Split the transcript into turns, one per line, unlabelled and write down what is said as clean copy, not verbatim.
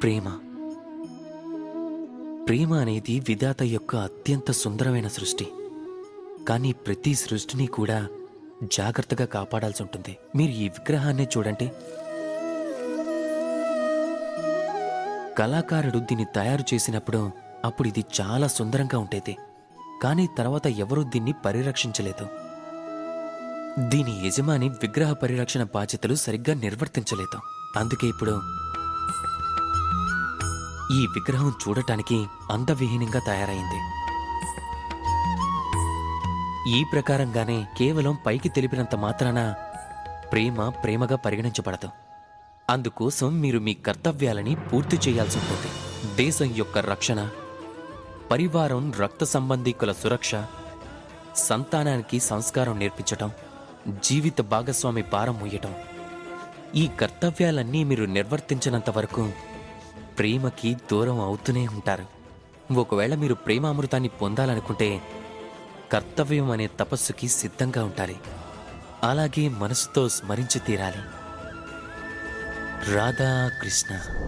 ప్రేమ. ప్రేమ అనేది విధాత యొక్క అత్యంత సుందరమైన సృష్టి. కానీ ప్రతి సృష్టిని కూడా జాగ్రత్తగా కాపాడాల్సి ఉంటుంది. మీరు ఈ విగ్రహాన్నే చూడండి. కళాకారుడు దీన్ని తయారు చేసినప్పుడు అప్పుడు ఇది చాలా సుందరంగా ఉండేది. కానీ తర్వాత ఎవరూ దీన్ని పరిరక్షించలేదు. దీని యజమాని విగ్రహ పరిరక్షణ బాధ్యతలు సరిగ్గా నిర్వర్తించలేదు. అందుకే ఇప్పుడు ఈ విగ్రహం చూడటానికి అందవిహీనంగా తయారైంది. ఈ ప్రకారంగానే కేవలం పైకి తెలిపినంత మాత్రాన ప్రేమ ప్రేమగా పరిగణించబడదు. అందుకోసం మీరు మీ కర్తవ్యాలని పూర్తి చేయాల్సి ఉంటుంది. దేశం యొక్క రక్షణ, పరివారం రక్త సంబంధీకుల సురక్ష, సంతానానికి సంస్కారం నేర్పించటం, జీవిత భాగస్వామి భారం మోయటం. ఈ కర్తవ్యాలన్నీ మీరు నిర్వర్తించినంత వరకు ప్రేమకి దూరం అవుతూనే ఉంటారు. ఒకవేళ మీరు ప్రేమామృతాన్ని పొందాలనుకుంటే కర్తవ్యం అనే తపస్సుకి సిద్ధంగా ఉండాలి. అలాగే మనసుతో స్మరించి తీరాలి. రాధా కృష్ణ.